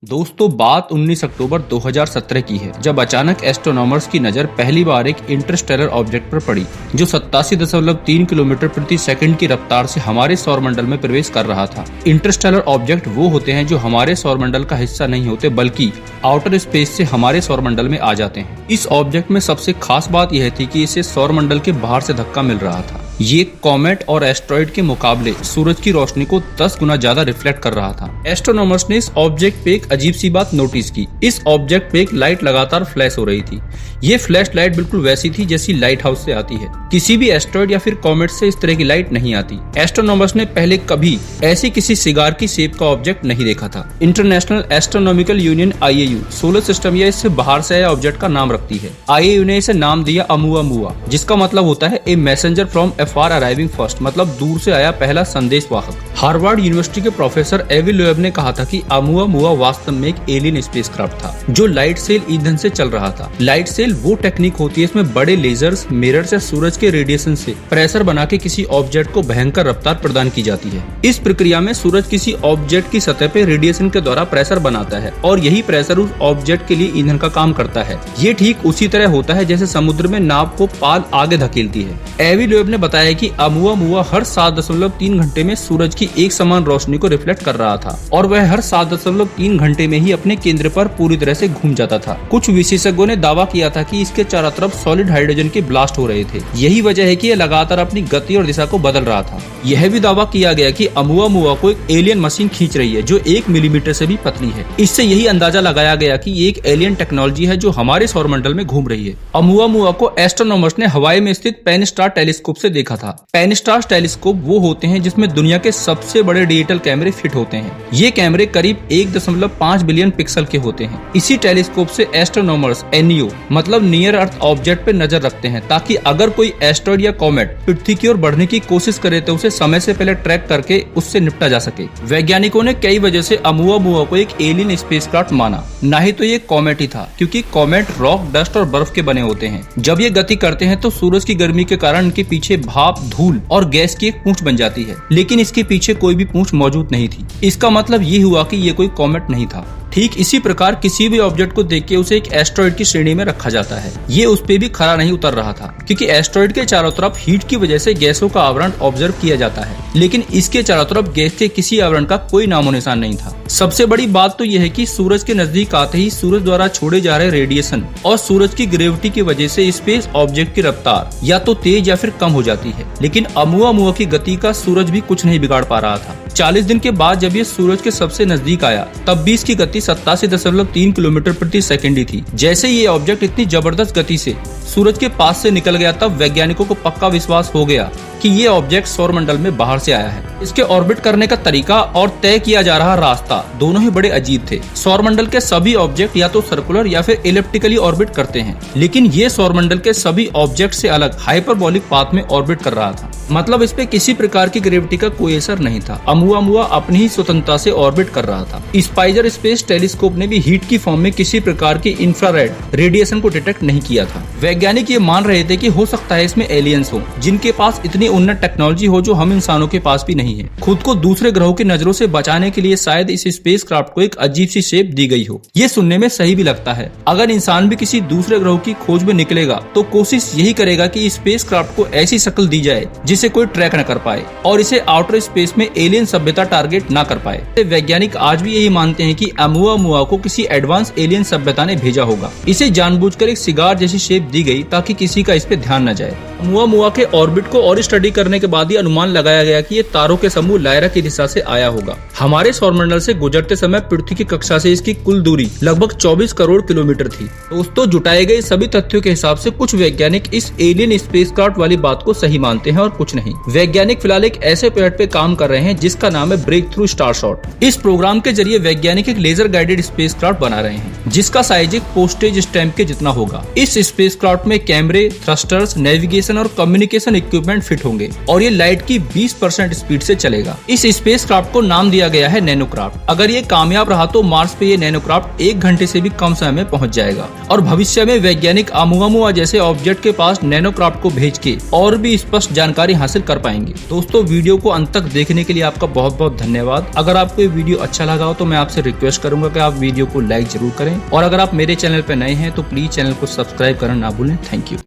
दोस्तों बात 19 अक्टूबर 2017 की है, जब अचानक एस्ट्रोनॉमर्स की नजर पहली बार एक इंटरस्टेलर ऑब्जेक्ट पर पड़ी जो 87.3 किलोमीटर प्रति सेकंड की रफ्तार से हमारे सौरमंडल में प्रवेश कर रहा था। इंटरस्टेलर ऑब्जेक्ट वो होते हैं जो हमारे सौरमंडल का हिस्सा नहीं होते बल्कि आउटर स्पेस से हमारे सौरमंडल में आ जाते हैं। इस ऑब्जेक्ट में सबसे खास बात यह थी कि इसे सौरमंडल के बाहर से धक्का मिल रहा था। ये कॉमेट और एस्ट्रॉइड के मुकाबले सूरज की रोशनी को 10 गुना ज्यादा रिफ्लेक्ट कर रहा था। एस्ट्रोनॉमर्स ने इस ऑब्जेक्ट पे एक अजीब सी बात नोटिस की। इस ऑब्जेक्ट पे एक लाइट लगातार फ्लैश हो रही थी। ये फ्लैश लाइट बिल्कुल वैसी थी जैसी लाइट हाउस से आती है। किसी भी एस्ट्रॉइड या फिर कॉमेट से इस तरह की लाइट नहीं आती। एस्ट्रोनॉमर्स ने पहले कभी ऐसी किसी सिगार की शेप का ऑब्जेक्ट नहीं देखा था। International astronomical union IAU solar system या इससे बाहर से आया ऑब्जेक्ट का नाम रखती है। IAU ने इसे नाम दिया अमुआमुआ, जिसका मतलब होता है a messenger from afar arriving first, मतलब दूर से आया पहला संदेशवाहक। हार्वर्ड यूनिवर्सिटी के प्रोफेसर एवी लोएब ने कहा था कि अमुआमुआ वास्तव में एक एलियन स्पेसक्राफ्ट था जो लाइट सेल ईंधन से चल रहा था। लाइट सेल वो टेक्निक होती है इसमें बड़े लेजर्स, मिरर्स या सूरज के रेडिएशन से प्रेशर बना के किसी ऑब्जेक्ट को भयंकर रफ्तार प्रदान की जाती है। इस प्रक्रिया में सूरज किसी ऑब्जेक्ट की सतह पे रेडिएशन के द्वारा प्रेशर बनाता है और यही प्रेशर उस ऑब्जेक्ट के लिए ईंधन का काम करता है। ये ठीक उसी तरह होता है जैसे समुद्र में नाव को पाल आगे धकेलती है। एवी लोएब ने बताया कि अमुआमुआ हर 7.3 घंटे में सूरज की एक समान रोशनी को रिफ्लेक्ट कर रहा था और वह हर 7.3 घंटे में ही अपने केंद्र पर पूरी तरह से घूम जाता था। कुछ विशेषज्ञों ने दावा किया था कि इसके चारों तरफ सॉलिड हाइड्रोजन के ब्लास्ट हो रहे थे। यही वजह है कि यह लगातार अपनी गति और दिशा को बदल रहा था। यह भी दावा किया गया कि अमुआमुआ को एक एलियन मशीन खींच रही है जो 1 मिलीमीटर से भी पतली है। इससे यही अंदाजा लगाया गया कि ये एक एलियन टेक्नोलॉजी है जो हमारे सौरमंडल में घूम रही है। अमुआमुआ को एस्ट्रोनॉमर्स ने हवाई में स्थित पेनस्टार टेलीस्कोप से देखा था। पेनस्टार टेलीस्कोप वो होते हैं जिसमें दुनिया के सबसे बड़े डिजिटल कैमरे फिट होते हैं। ये कैमरे करीब 1.5 बिलियन पिक्सल के होते हैं। इसी टेलीस्कोप से एस्ट्रोनॉमर्स NEO मतलब नियर अर्थ ऑब्जेक्ट पे नजर रखते हैं ताकि अगर कोई एस्ट्रॉइड या कॉमेट पृथ्वी की ओर बढ़ने की कोशिश करे तो उसे समय से पहले ट्रैक करके उससे निपटा जा सके। वैज्ञानिकों ने कई वजह से अमुआमुआ को एक एलियन स्पेसक्राफ्ट माना। ना ही तो ये कॉमेट ही था, क्योंकि कॉमेट रॉक, डस्ट और बर्फ के बने होते हैं। जब ये गति करते हैं तो सूरज की गर्मी के कारण इनके पीछे भाप, धूल और गैस की एक पूंछ बन जाती है, लेकिन इसके पीछे कोई भी पूंछ मौजूद नहीं थी। इसका मतलब ये हुआ कि ये कोई कॉमेट नहीं था। ठीक इसी प्रकार किसी भी ऑब्जेक्ट को देख के उसे एक एस्ट्रॉइड की श्रेणी में रखा जाता है। ये उस पे भी खरा नहीं उतर रहा था, क्योंकि एस्ट्रॉइड के चारों तरफ हीट की वजह से गैसों का आवरण ऑब्जर्व किया जाता है, लेकिन इसके चारों तरफ गैस के किसी आवरण का कोई नामो निशान नहीं था। सबसे बड़ी बात तो यह है कि सूरज के नजदीक आते ही सूरज द्वारा छोड़े जा रहे रेडिएशन और सूरज की ग्रेविटी की वजह से स्पेस ऑब्जेक्ट की रफ्तार या तो तेज या फिर कम हो जाती है, लेकिन अमुआमुआ की गति का सूरज भी कुछ नहीं बिगाड़ पा रहा था। 40 दिन के बाद जब ये सूरज के सबसे नजदीक आया तब भी इसकी गति 87.3 किलोमीटर प्रति सेकंड ही थी। जैसे ये ऑब्जेक्ट इतनी जबरदस्त गति से सूरज के पास से निकल गया तब वैज्ञानिकों को पक्का विश्वास हो गया कि ये ऑब्जेक्ट सौरमंडल में बाहर से आया है। इसके ऑर्बिट करने का तरीका और तय किया जा रहा रास्ता दोनों ही बड़े अजीब थे। सौरमंडल के सभी ऑब्जेक्ट या तो सर्कुलर या फिर इलिप्टिकली ऑर्बिट करते हैं, लेकिन ये सौरमंडल के सभी ऑब्जेक्ट से अलग हाइपरबोलिक पाथ में ऑर्बिट कर रहा था। मतलब इस पे किसी प्रकार की ग्रेविटी का कोई असर नहीं था। अमुआमुआ अपनी ही स्वतंत्रता से ऑर्बिट कर रहा था। स्पाइसर स्पेस टेलीस्कोप ने भी हीट की फॉर्म में किसी प्रकार की इंफ्रारेड रेडिएशन को डिटेक्ट नहीं किया था। वैज्ञानिक ये मान रहे थे कि हो सकता है इसमें एलियंस हो जिनके पास इतनी उन्नत टेक्नोलॉजी हो जो हम इंसानों के पास भी नहीं है। खुद को दूसरे ग्रहों की नजरों से बचाने के लिए शायद इस स्पेसक्राफ्ट को एक अजीब सी शेप दी गई हो। ये सुनने में सही भी लगता है। अगर इंसान भी किसी दूसरे ग्रह की खोज में निकलेगा तो कोशिश यही करेगा कि स्पेसक्राफ्ट को ऐसी शक्ल दी जाए जिसे कोई ट्रैक न कर पाए और इसे आउटर स्पेस में एलियन सभ्यता टारगेट न कर पाए। वैज्ञानिक आज भी यही मानते हैं कि अमुआमुआ को किसी एडवांस एलियन सभ्यता ने भेजा होगा। इसे जानबूझकर एक सिगार जैसी शेप दी गई ताकि किसी का इस पे ध्यान न जाए। अमुआमुआ के ऑर्बिट को और स्टडी करने के बाद ही अनुमान लगाया गया कि ये तारों के समूह लायरा की दिशा से आया होगा। हमारे सौरमंडल से गुजरते समय पृथ्वी की कक्षा से इसकी कुल दूरी लगभग 24 करोड़ किलोमीटर थी। दोस्तों, जुटाए गए सभी तथ्यों के हिसाब से कुछ वैज्ञानिक इस एलियन स्पेसक्राफ्ट वाली बात को सही मानते हैं और कुछ नहीं। वैज्ञानिक फिलहाल एक ऐसे प्रोजेक्ट पे काम कर रहे हैं जिसका नाम है ब्रेक थ्रू स्टारशॉट। इस प्रोग्राम के जरिए वैज्ञानिक एक लेजर गाइडेड स्पेसक्राफ्ट बना रहे हैं जिसका साइज एक पोस्टेज स्टैंप के जितना होगा। इस स्पेसक्राफ्ट में कैमरे, थ्रस्टर्स, नेविगेशन नेविगेशन और कम्युनिकेशन इक्विपमेंट फिट होंगे और ये लाइट की 20% स्पीड से चलेगा। इस स्पेसक्राफ्ट को नाम दिया गया है नैनोक्राफ्ट। अगर ये कामयाब रहा तो मार्स पे ये नैनोक्राफ्ट 1 घंटे से भी कम समय में पहुंच जाएगा और भविष्य में वैज्ञानिक आमुआमुआ जैसे ऑब्जेक्ट के पास नैनोक्राफ्ट को भेज के और भी स्पष्ट जानकारी हासिल कर पाएंगे। दोस्तों, वीडियो को अंत तक देखने के लिए आपका बहुत बहुत धन्यवाद। अगर आपको ये वीडियो अच्छा लगा हो तो मैं आपसे रिक्वेस्ट करूंगा कि आप वीडियो को लाइक जरूर करें और अगर आप मेरे चैनल पर नए हैं तो प्लीज चैनल को सब्सक्राइब करना ना भूलें। Thank you.